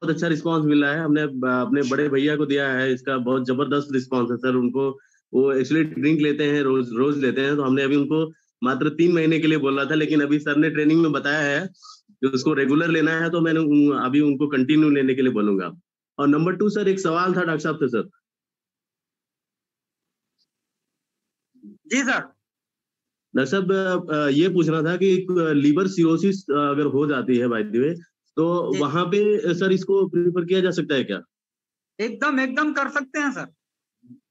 बहुत अच्छा रिस्पांस मिला है। हमने अपने बड़े भैया को दिया है, इसका बहुत जबरदस्त रिस्पांस है सर। उनको वो एक्चुअली ड्रिंक लेते हैं, रोज लेते हैं, तो हमने अभी उनको मात्र 3 महीने के लिए बोला था, लेकिन अभी सर ने ट्रेनिंग में बताया है कि उसको रेगुलर लेना है, तो मैंने अभी उनको कंटिन्यू लेने के लिए बोलूंगा। और नंबर 2 सर, एक सवाल था डॉक्टर साहब से सर। जी सर। डॉक्टर साहब ये पूछना था कि लीवर सिरोसिस अगर हो जाती है बाय द वे, तो वहां पे सर इसको प्रिफर किया जा सकता है क्या? एकदम कर सकते हैं सर,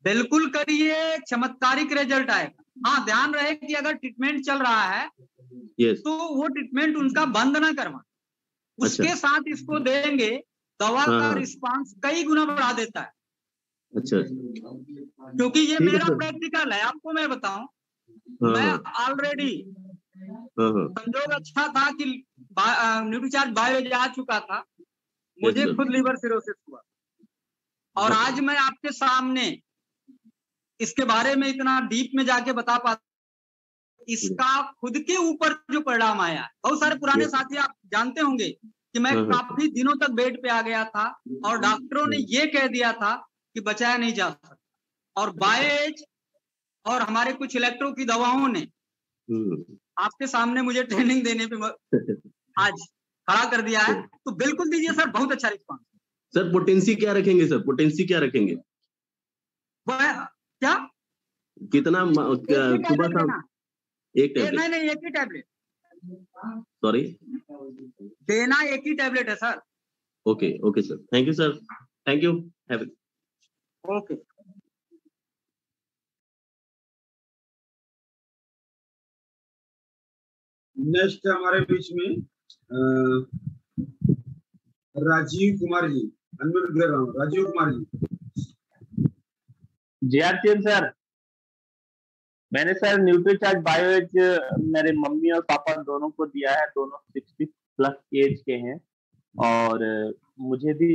बिल्कुल करिए, चमत्कारिक रिजल्ट आएगा। हाँ, ध्यान रहे कि अगर ट्रीटमेंट चल रहा है तो वो ट्रीटमेंट उनका बंद ना करवा, उसके साथ इसको देंगे, दवा का रिस्पांस कई गुना बढ़ा देता है। अच्छा, क्योंकि ये मेरा प्रैक्टिकल है, आपको मैं बताऊं, मैं ऑलरेडी संजोग अच्छा था कि न्यूट्रीचार्ज बायो आ चुका था, मुझे खुद लिवर सिरोसिस हुआ, और आज मैं आपके सामने इसके बारे में इतना डीप में जाके बता पाता, इसका खुद के ऊपर जो परिणाम आया है। बहुत सारे पुराने साथी आप जानते होंगे कि मैं काफी दिनों तक बेड पे आ गया था और डॉक्टरों ने ये कह दिया था कि बचाया नहीं जा सकता, और बायोएज और हमारे कुछ इलेक्ट्रो की दवाओं ने आपके सामने मुझे ट्रेनिंग देने पे आज खड़ा कर दिया है। तो बिल्कुल दीजिए सर, बहुत अच्छा रिस्पॉन्स। सर पोटेंसी क्या रखेंगे सर? पोटेंसी क्या रखेंगे? क्या कितना सुबह शाम? एक टैबलेट? नहीं, एक ही टैबलेट। सॉरी, देना एक ही टैबलेट है sir. Okay sir, thank you sir, thank you, okay. Next हमारे बीच में राजीव कुमार जी, राजीव कुमार जी। सर, मैंने सर न्यूट्रीचार्ज बायोएज मेरे मम्मी और पापा दोनों को दिया है, दोनों 60+ एज के हैं, और मुझे भी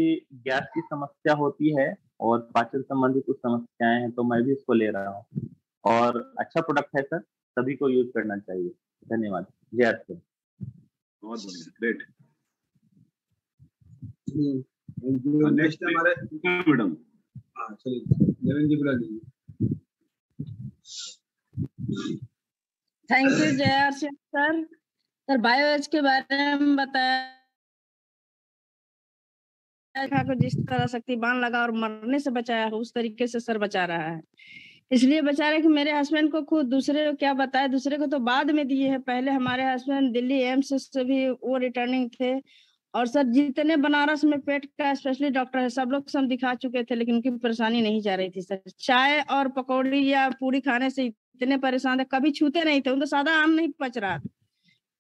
गैस की समस्या होती है और पाचन संबंधी कुछ समस्याएं हैं, तो मैं भी इसको ले रहा हूँ, और अच्छा प्रोडक्ट है सर, सभी को यूज करना चाहिए। धन्यवाद। जय सर। बहुत बढ़िया, ग्रेट। नेक्स्ट हमारे मैडम, चलिए देवेंद्र जी बुला लीजिए। थैंक यू जय सर। सर बायोएज के बारे में बताया को जिस तरह शक्तिबान लगा और मरने से बचाया है, उस तरीके से सर बचा रहा है। इसलिए बचा रहे कि मेरे हस्बैंड को खुद, दूसरे को क्या बताए, दूसरे को तो बाद में दिए हैं। पहले हमारे हस्बैंड दिल्ली एम्स से भी वो रिटर्निंग थे, और सर जितने बनारस में पेट का स्पेशलिस्ट डॉक्टर है सब लोग हम दिखा चुके थे, लेकिन उनकी परेशानी नहीं जा रही थी सर। चाय और पकौड़ी या पूरी खाने से इतने परेशान थे, कभी छूते नहीं थे, उनको सादा आम नहीं पच रहा था।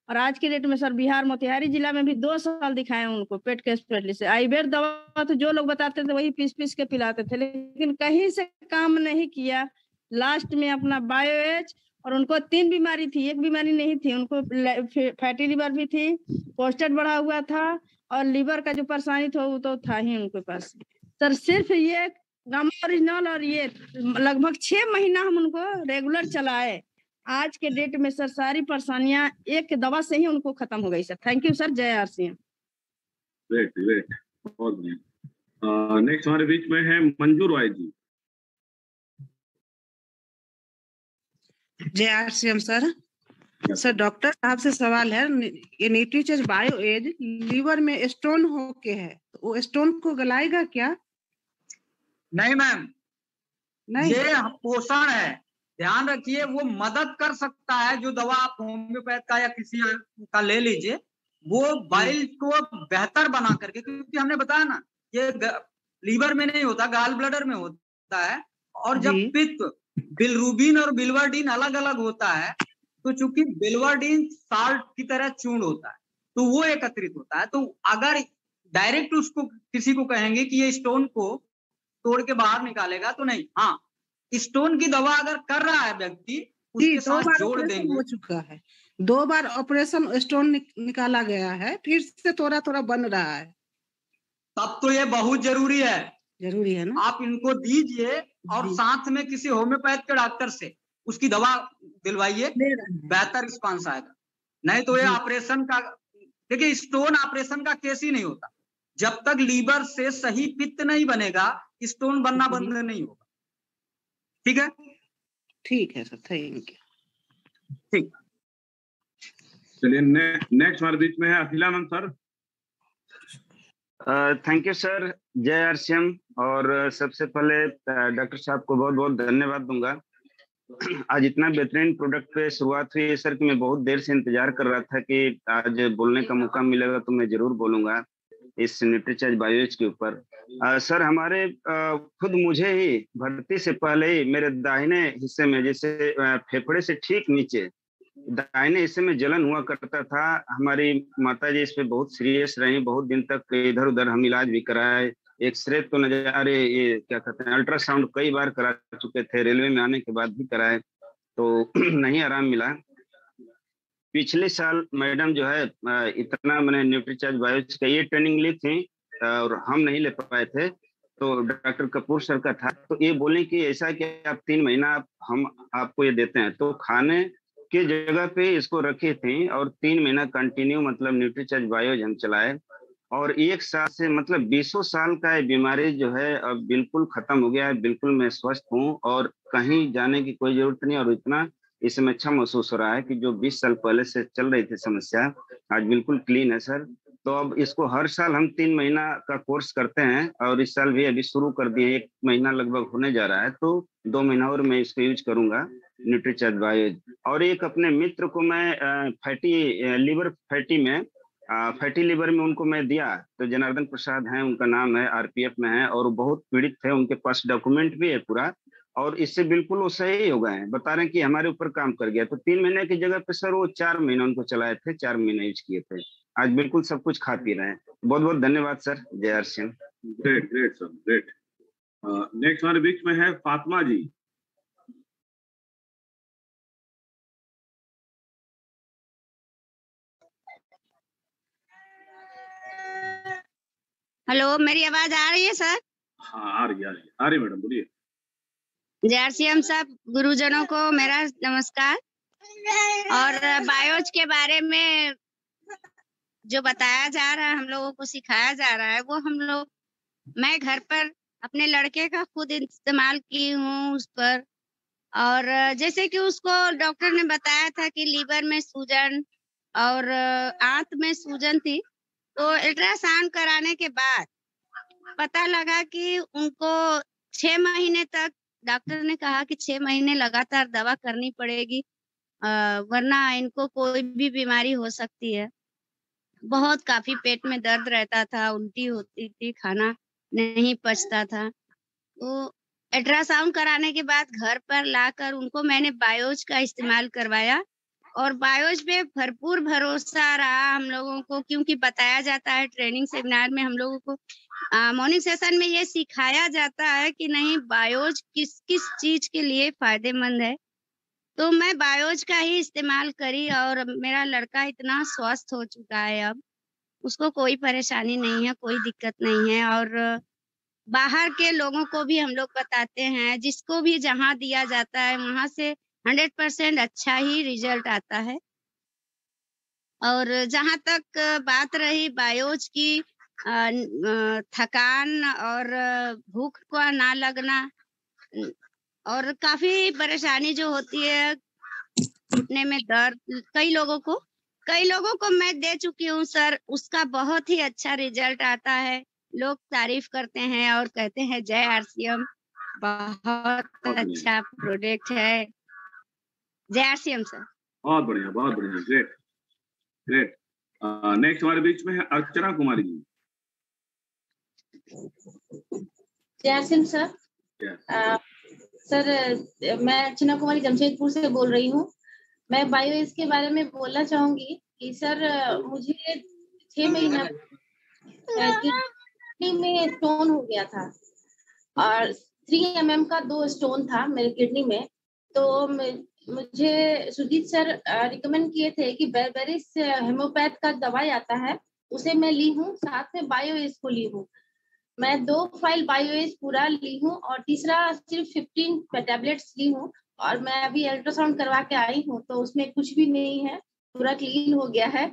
और आज के डेट में सर बिहार मोतिहारी जिला में भी 2 साल दिखाए उनको पेट के स्पेशलिस्ट से। आयुर्वेद दवा तो जो लोग बताते थे वही पीस के पिलाते थे, लेकिन कहीं से काम नहीं किया। लास्ट में अपना बायोएज, और उनको 3 बीमारी थी, एक बीमारी नहीं थी उनको, फैटी लिवर भी थी, प्रोस्टेट बढ़ा हुआ था, और लीवर का जो परेशानी था वो तो था ही उनके पास। सर सिर्फ ये गामा ओरिजिनल और ये लगभग 6 महीना हम उनको रेगुलर चलाए। आज के डेट में सर सारी परेशानियां एक दवा से ही उनको खत्म हो गई सर। Thank you sir. जय आरसीएम। ग्रेट, बहुत बढ़िया। नेक्स्ट हमारे बीच में है मंजूर राय जी। जय आरसीएम सर। सर डॉक्टर साहब से सवाल है, ये न्यूट्रीचार्ज बायोएज लीवर में स्टोन होके है, तो वो स्टोन को गलाएगा क्या? नहीं मैम, नहीं, ये पोषण है, ध्यान रखिए। वो मदद कर सकता है, जो दवा आप होम्योपैथ का या किसी का ले लीजिए, वो बाइल को बेहतर बना करके, क्योंकि हमने बताया ना ये लीवर में नहीं होता, गाल ब्लडर में होता है, और जब पित्त बिलरुबिन और बिलवर्डिन अलग अलग होता है, तो चूंकि बिलवर्डिन साल्ट की तरह चूर्ण होता है, तो वो एकत्रित होता है। तो अगर डायरेक्ट उसको किसी को कहेंगे कि ये स्टोन को तोड़ के बाहर निकालेगा तो नहीं। हाँ, स्टोन की दवा अगर कर रहा है व्यक्ति, उसके साथ जोड़ देंगे। हो चुका है 2 बार ऑपरेशन, स्टोन निकाला गया है, फिर से थोड़ा बन रहा है, तब तो ये बहुत जरूरी है ना। आप इनको दीजिए, और साथ में किसी होम्योपैथ के डॉक्टर से उसकी दवा दिलवाइए, बेहतर रिस्पांस आएगा। नहीं तो ये ऑपरेशन का, देखिए स्टोन ऑपरेशन का केस ही नहीं होता, जब तक लीवर से सही पित्त नहीं बनेगा स्टोन बनना बंद नहीं होगा। ठीक है, ठीक है सर, थैंक यू। ठीक। चलिए नेक्स्ट हमारे बीच में है Akhilanand sir. Thank you sir, जय आरसीएम। और सबसे पहले डॉक्टर साहब को बहुत बहुत धन्यवाद दूंगा। आज इतना बेहतरीन प्रोडक्ट पे शुरुआत हुई है सर कि मैं बहुत देर से इंतजार कर रहा था कि आज बोलने का मौका मिलेगा तो मैं जरूर बोलूंगा इस न्यूट्रीचार्ज बायोएज के ऊपर। सर हमारे खुद मुझे ही भर्ती से पहले ही मेरे दाहिने हिस्से में, जैसे फेफड़े से ठीक नीचे दाहिने हिस्से में जलन हुआ करता था। हमारी माता जी इस पे बहुत सीरियस रही, बहुत दिन तक इधर उधर हम इलाज भी कराए, एक्सरे तो नजर, अरे ये क्या कहते हैं, अल्ट्रासाउंड कई बार करा चुके थे, रेलवे में आने के बाद भी कराए तो नहीं आराम मिला। पिछले साल मैडम जो है इतना मैंने न्यूट्रीचार्ज बायोएज का ये ट्रेनिंग ली थी और हम नहीं ले पाए थे, तो डॉक्टर कपूर सर का था, तो ये बोले कि ऐसा कि आप 3 महीना हम आपको ये देते हैं, तो खाने की जगह पे इसको रखी थी और 3 महीना कंटिन्यू मतलब न्यूट्रीचार्ज बायोएज हम चलाए और 1 साल से मतलब 20 साल का ये बीमारी जो है अब बिल्कुल खत्म हो गया है। बिल्कुल मैं स्वस्थ हूँ और कहीं जाने की कोई जरूरत नहीं और इतना इसमें अच्छा महसूस हो रहा है कि जो 20 साल पहले से चल रही थी समस्या आज बिल्कुल क्लीन है सर। तो अब इसको हर साल हम 3 महीना का कोर्स करते हैं और इस साल भी अभी शुरू कर दिए, 1 महीना लगभग होने जा रहा है, तो 2 महीना और मैं इसको यूज करूंगा न्यूट्रीचार्ज बायोएज। और एक अपने मित्र को मैं फैटी लीवर में उनको मैं दिया, तो जनार्दन प्रसाद हैं उनका नाम है, आरपीएफ में है और वो बहुत पीड़ित थे, उनके पास डॉक्यूमेंट भी है पूरा और इससे बिल्कुल वो सही हो गए हैं, बता रहे हैं कि हमारे ऊपर काम कर गया। तो 3 महीने की जगह पे सर वो 4 महीने उनको चलाए थे, 4 महीने यूज किए थे, आज बिल्कुल सब कुछ खा पी रहे हैं। बहुत बहुत धन्यवाद सर, जय RCM. Great great sir, great. Next हमारे बीच में है फातिमा जी। हेलो, मेरी आवाज आ रही है सर? हाँ आ रही है मैडम, बोलिए। जय आरसीएम साहब, गुरुजनों को मेरा नमस्कार। और बायोज के बारे में जो बताया जा रहा है, हम लोगों को सिखाया जा रहा है, वो मैं घर पर अपने लड़के का खुद इस्तेमाल की हूँ उस पर। और जैसे कि उसको डॉक्टर ने बताया था कि लीवर में सूजन और आंत में सूजन थी, तो अल्ट्रासाउंड कराने के बाद पता लगा कि उनको 6 महीने तक डॉक्टर ने कहा कि 6 महीने लगातार दवा करनी पड़ेगी, वरना इनको कोई भी बीमारी हो सकती है। बहुत काफी पेट में दर्द रहता था, उल्टी होती थी, खाना नहीं पचता था। तो अल्ट्रासाउंड कराने के बाद घर पर लाकर उनको मैंने बायोज का इस्तेमाल करवाया और बायोज पे भरपूर भरोसा रहा हम लोगों को, क्योंकि बताया जाता है ट्रेनिंग सेमिनार में, हम लोगों को मॉर्निंग सेशन में ये सिखाया जाता है कि नहीं बायोज किस किस चीज के लिए फायदेमंद है। तो मैं बायोज का ही इस्तेमाल करी और मेरा लड़का इतना स्वस्थ हो चुका है, अब उसको कोई परेशानी नहीं है, कोई दिक्कत नहीं है। और बाहर के लोगों को भी हम लोग बताते हैं, जिसको भी जहाँ दिया जाता है वहां से 100% अच्छा ही रिजल्ट आता है। और जहाँ तक बात रही बायोज की, थकान और भूख का ना लगना और काफी परेशानी जो होती है, घुटने में दर्द, कई लोगों को मैं दे चुकी हूँ सर, उसका बहुत ही अच्छा रिजल्ट आता है। लोग तारीफ करते हैं और कहते हैं जय आरसीएम, बहुत अच्छा प्रोडक्ट है। जय आरसीएम सर। बहुत बढ़िया, ग्रेट ग्रेट। नेक्स्ट हमारे बीच में है अर्चना कुमारी जी। जय आरसीएम सर। सर मैं अर्चना कुमारी जमशेदपुर से बोल रही हूँ। मैं बायोएज के बारे में बोलना चाहूंगी कि सर मुझे 6 महीना किडनी में स्टोन हो गया था और 3 mm का 2 स्टोन था मेरे किडनी में। तो मुझे सुजीत सर रिकमेंड किए थे कि बेरबेरिस हेमोपैथ का दवाई आता है, उसे मैं ली हूँ, साथ में बायोएज को ली हूँ। मैं 2 फाइल बायोएज पूरा ली हूँ और तीसरा सिर्फ 15 टैबलेट्स ली हूँ। और मैं अभी अल्ट्रासाउंड करवा के आई हूँ तो उसमें कुछ भी नहीं है, पूरा क्लीन हो गया है,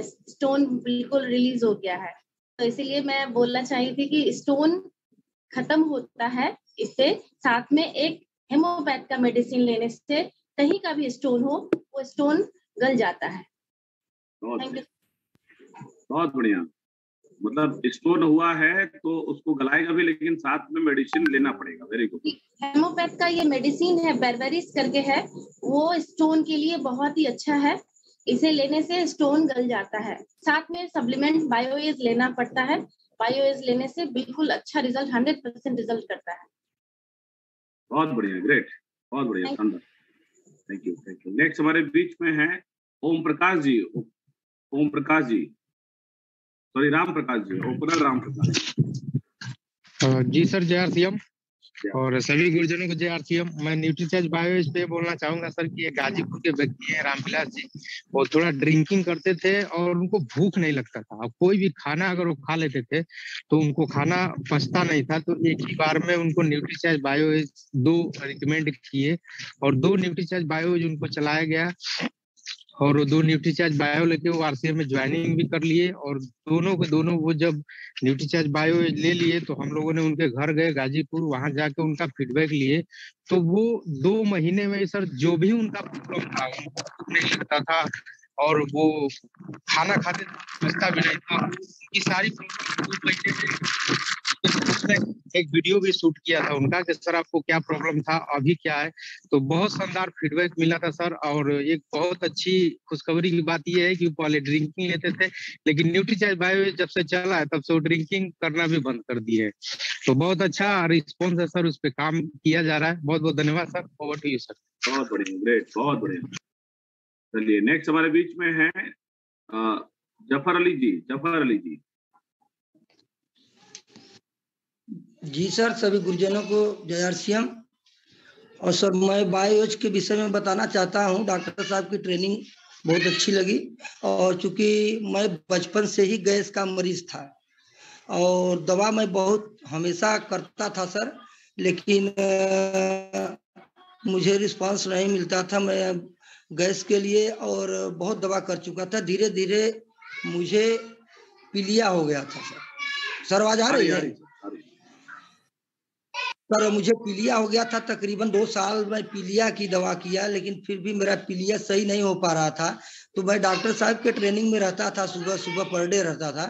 स्टोन बिल्कुल रिलीज हो गया है। तो इसीलिए मैं बोलना चाही थी कि स्टोन खत्म होता है इससे, साथ में एक हेमोपैथ का मेडिसिन लेने से कहीं का भी स्टोन हो वो स्टोन गल जाता है। Thank you. बहुत बढ़िया। मतलब स्टोन हुआ है तो उसको गलाएगा भी, लेकिन साथ में मेडिसिन लेना पड़ेगा। Very good. हेमोपैथ का ये मेडिसिन है, बेरबेरिस करके है, वो स्टोन के लिए बहुत ही अच्छा है। इसे लेने से स्टोन गल जाता है। साथ में सप्लीमेंट बायोएज लेना पड़ता है। बायोएज लेने से बिल्कुल अच्छा रिजल्ट, 100% रिजल्ट करता है। बहुत बढ़िया, ग्रेट, बहुत बढ़िया, शानदार। Thank you, thank you. Next हमारे बीच में है Om Prakash ji. Om Prakash ji, sorry Ram Prakash ji, opener Ram Prakash ji sir, जय आरसीएम और सभी गुरुजनों को जय आरसीएम। मैं न्यूट्रीचार्ज बायोएज पे बोलना चाहूंगा सर कि ये गाजीपुर के व्यक्ति हैं रामविलास जी। वो थोड़ा ड्रिंकिंग करते थे और उनको भूख नहीं लगता था। अब कोई भी खाना अगर वो खा लेते थे तो उनको खाना पचता नहीं था। तो एक ही बार में उनको न्यूट्रीचार्ज बायोएज 2 रिकमेंड किए और 2 न्यूट्रीचार्ज बायोएज उनको चलाया गया और 2 न्यूट्रीचार्ज बायो लेके वो आरसीएम में ज्वाइनिंग भी कर लिए। और दोनों के दोनों वो जब न्यूट्रीचार्ज बायो ले लिए तो हम लोगों ने उनके घर गए गाजीपुर, वहां जाके उनका फीडबैक लिए। तो वो 2 महीने में सर जो भी उनका प्रॉब्लम था, उनको भूख नहीं लगता था और वो खाना खाते पचता भी नहीं था, उनकी सारी एक वीडियो भी शूट किया था उनका कि सर आपको क्या प्रॉब्लम था, अभी क्या है। तो बहुत शानदार फीडबैक मिला था सर। और एक बहुत अच्छी खुशखबरी की बात यह है कि पहले ड्रिंकिंग लेते थे, लेकिन न्यूट्रीचार्ज बायो जब से चला है तब से वो ड्रिंकिंग करना भी बंद कर दिए। तो बहुत अच्छा रिस्पॉन्स है सर, उस पर काम किया जा रहा है। बहुत बहुत धन्यवाद sir. Over to you sir. बहुत बढ़िया, ग्रेट, बहुत बढ़िया। चलिए नेक्स्ट हमारे बीच में है जफर अली जी। जफर अली जी। जी सर, सभी गुरुजनों को जय आरसीएम। और सर मैं बायोएज के विषय में बताना चाहता हूँ। डॉक्टर साहब की ट्रेनिंग बहुत अच्छी लगी और चूंकि मैं बचपन से ही गैस का मरीज था और दवा मैं बहुत हमेशा करता था सर, लेकिन मुझे रिस्पांस नहीं मिलता था मैं गैस के लिए और बहुत दवा कर चुका था। धीरे धीरे मुझे पीलिया हो गया था सर। सर आवाज आ रही है? सर मुझे पीलिया हो गया था। तकरीबन 2 साल मैं पीलिया की दवा किया, लेकिन फिर भी मेरा पीलिया सही नहीं हो पा रहा था। तो मैं डॉक्टर साहब के ट्रेनिंग में रहता था, सुबह सुबह पर डे रहता था।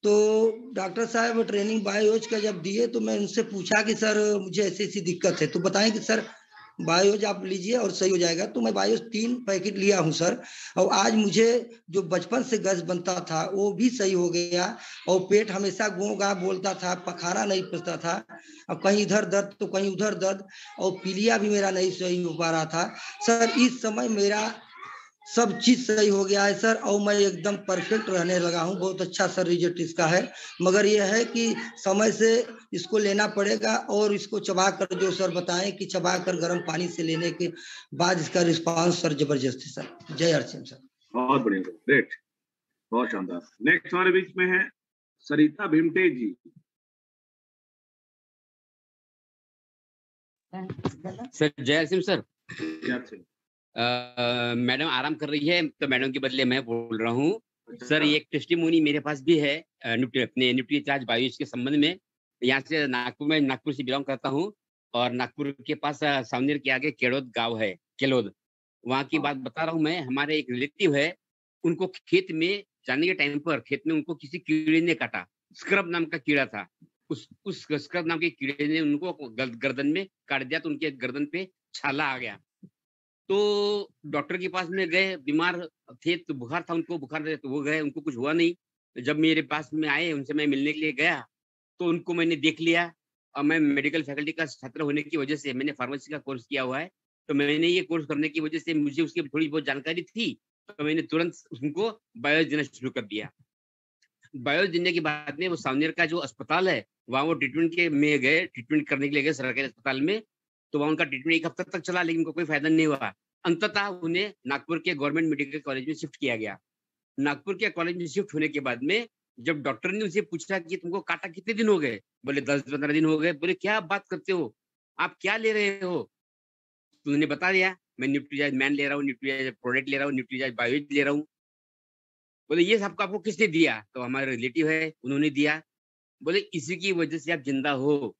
तो डॉक्टर साहब ट्रेनिंग बायोज का जब दिए तो मैं उनसे पूछा कि सर मुझे ऐसी ऐसी दिक्कत है, तो बताएं कि सर बायोज आप लीजिए और सही हो जाएगा। तो मैं बायोज 3 पैकेट लिया हूं सर, और आज मुझे जो बचपन से गैस बनता था वो भी सही हो गया और पेट हमेशा गो गा बोलता था, पखाना नहीं पचता था, और कहीं इधर दर्द तो कहीं उधर दर्द, और पीलिया भी मेरा नहीं सही हो पा रहा था सर। इस समय मेरा सब चीज सही हो गया है सर और मैं एकदम परफेक्ट रहने लगा हूँ। बहुत अच्छा सर रिजल्ट इसका है, मगर यह है कि समय से इसको लेना पड़ेगा और इसको चबा कर, जो सर बताएं कि चबा कर गर्म पानी से लेने के बाद इसका रिस्पांस सर जबरदस्त है सर। जय हरसिंह सर। बहुत बढ़िया, ग्रेट, बहुत शानदार। नेक्स्ट हमारे बीच में है सरिता भिमटे जी। सर जय सिंह सर। जय सिंह। मैडम आराम कर रही है तो मैडम के बदले मैं बोल रहा हूँ। सर ये एक टेस्टिमोनी मेरे पास भी है अपने न्यूट्रीचार्ज बायोज के संबंध में। यहाँ से नागपुर से बिलोंग करता हूँ और नागपुर के पास सावनेर के आगे केलोद गांव है, केलोद, वहाँ की बात बता रहा हूँ मैं। हमारे एक रिलेटिव है, उनको खेत में जाने के टाइम पर खेत में उनको किसी कीड़े ने काटा। स्क्रब नाम का कीड़ा था। उस स्क्रब नाम के कीड़े ने उनको गर्दन में काट दिया, तो उनके गर्दन पे छाला आ गया। तो डॉक्टर के पास में गए, बीमार थे तो बुखार था उनको, बुखार तो वो गए, उनको कुछ हुआ नहीं। जब मेरे पास में आए, उनसे मैं मिलने के लिए गया तो उनको मैंने देख लिया। और मैं मेडिकल फैकल्टी का छात्र होने की वजह से मैंने फार्मेसी का कोर्स किया हुआ है, तो मैंने ये कोर्स करने की वजह से मुझे उसकी थोड़ी बहुत जानकारी थी, तो मैंने तुरंत उनको बायोज देना शुरू कर दिया। बायोज देने के बाद में वो सावनेर का जो अस्पताल है वहाँ वो ट्रीटमेंट के में गए, ट्रीटमेंट करने के लिए गए सरकारी अस्पताल में। तो वहाँ उनका ट्रीटमेंट 1 हफ्ता तक चला, लेकिन उनको कोई फायदा नहीं हुआ। अंततः उन्हें नागपुर के गवर्नमेंट मेडिकल कॉलेज में शिफ्ट किया गया। नागपुर के कॉलेज में शिफ्ट होने के बाद में जब डॉक्टर ने उनसे पूछा कि तुमको काटा कितने दिन हो गए, बोले 10-15 दिन हो गए। बोले क्या बात करते हो, आप क्या ले रहे हो? तो उन्होंने बता दिया मैं न्यूट्रीचार्ज मैन ले रहा हूँ, न्यूट्रीचार्ज प्रोडक्ट ले रहा हूँ, न्यूट्रीचार्ज बायोज ले रहा हूँ। बोले ये सबको आपको किसने दिया? तो हमारे रिलेटिव है, उन्होंने दिया। बोले इसी की वजह से आप जिंदा हो,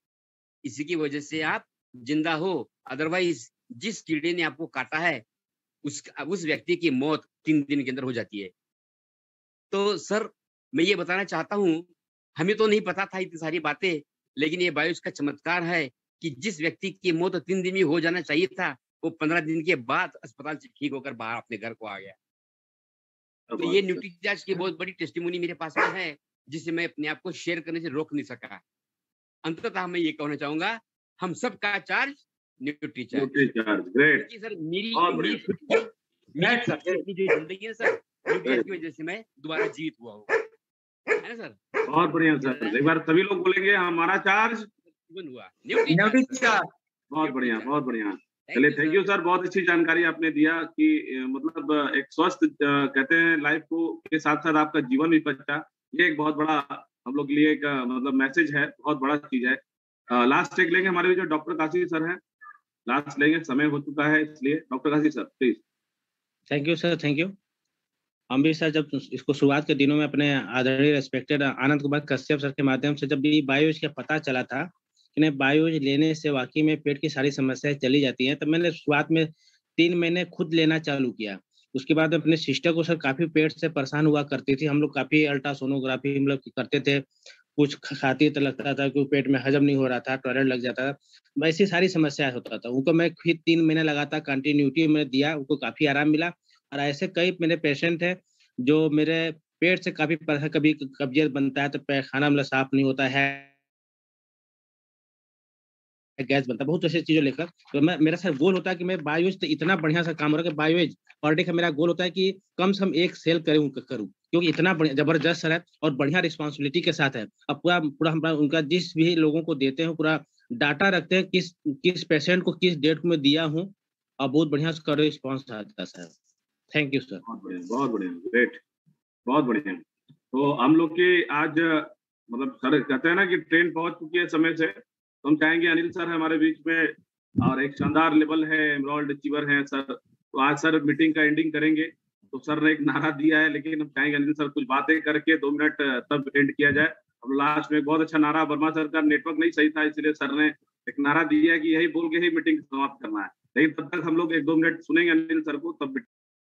इसी की वजह से आप जिंदा हो, अदरवाइज जिस कीड़े ने आपको काटा है उस व्यक्ति की मौत 3 दिन के अंदर हो जाती है। तो सर मैं ये बताना चाहता हूँ, हमें तो नहीं पता था इतनी सारी बातें, लेकिन ये बायोस का चमत्कार है कि जिस व्यक्ति की मौत 3 दिन में हो जाना चाहिए था, वो 15 दिन के बाद अस्पताल से ठीक होकर बाहर अपने घर को आ गया। तो ये न्यूट्रीचार्ज की बहुत बड़ी टेस्टिमोनी मेरे पास में है, जिसे मैं अपने आप को शेयर करने से रोक नहीं सका। अंततः मैं ये कहना चाहूंगा, हम सबका चार्ज न्यूट्रीचार्ज। ग्रेट सर मेरी जो जिंदगी है सर, न्यूट्रीचार्ज की वजह से मैं दोबारा जीवित हुआ हूँ, है ना सर? बहुत बढ़िया सर, एक बार सभी लोग बोलेंगे हमारा चार्ज हुआ न्यूट्रीचार्ज। बहुत बढ़िया, बहुत बढ़िया। चलिए थैंक यू सर, बहुत अच्छी जानकारी आपने दिया कि मतलब एक स्वस्थ कहते हैं लाइफ को के साथ साथ आपका जीवन भी बचा। ये एक बहुत बड़ा हम लोग के लिए एक मतलब मैसेज है, बहुत बड़ा चीज है। लास्ट एक लेंगे, हमारे जो डॉक्टर काशी सर हैं, लास्ट लेंगे, समय हो चुका है, इसलिए doctor Kashi sir please. Thank you sir, thank you. हम भी सर जब इसको शुरुआत के दिनों में अपने आदरणीय रेस्पेक्टेड आनंद कुमार कश्यप सर के माध्यम से जब भी बायोज का पता चला था कि नहीं बायोज लेने से वाकई में पेट की सारी समस्याएं चली जाती हैं, तो मैंने शुरुआत में 3 महीने खुद लेना चालू किया। उसके बाद अपने सिस्टर को सर काफी पेट से परेशान हुआ करती थी, हम लोग काफी अल्ट्रासोनोग्राफी हम लोग करते थे, कुछ खाती तो लगता था कि पेट में हजम नहीं हो रहा था, टॉयलेट लग जाता था, वैसी सारी समस्या होता था। उनको मैं फिर 3 महीने लगातार कंटिन्यूटी में दिया, उनको काफी आराम मिला। और ऐसे कई मेरे पेशेंट हैं जो मेरे पेट से काफी कभी कब्जियत बनता है तो पैखाना मतलब साफ नहीं होता है, गैस बनता है, बहुत ऐसी चीजों लेकर। तो मैं मेरा सर गोल होता है कि मैं बायोज तो इतना बढ़िया सा काम हो रहा है कि बायोज पर डे का मेरा गोल होता है कि कम से कम 1 सेल करूं, क्योंकि इतना जबरदस्त सर है और बढ़िया रिस्पॉन्सिबिलिटी के साथ है। अब पूरा हम उनका जिस भी लोगों को देते हैं पूरा डाटा रखते हैं, किस पेशेंट को किस डेट में दिया हूँ, और बहुत बढ़िया उसका रिस्पॉन्स आता है सर। Thank you sir. बहुत बढ़िया, ग्रेट, बहुत बढ़िया। तो हम लोग की आज मतलब सर कहते हैं ना कि ट्रेन पहुंच चुकी है समय से, तो हम चाहेंगे अनिल सर हमारे बीच में और एक शानदार लेवल है, एमरॉल्ड अचीवर है सर। तो आज सर मीटिंग का एंडिंग करेंगे, तो सर ने एक नारा दिया है, लेकिन हम चाहेंगे अनिल सर कुछ बातें करके 2 मिनट तब एंड किया जाए। अब लास्ट में बहुत अच्छा नारा, वर्मा सर का नेटवर्क नहीं सही था, इसलिए सर ने एक नारा दिया है कि यही बोल के ही मीटिंग समाप्त करना है, लेकिन तब तक हम लोग 1-2 मिनट सुनेंगे अनिल सर को, तब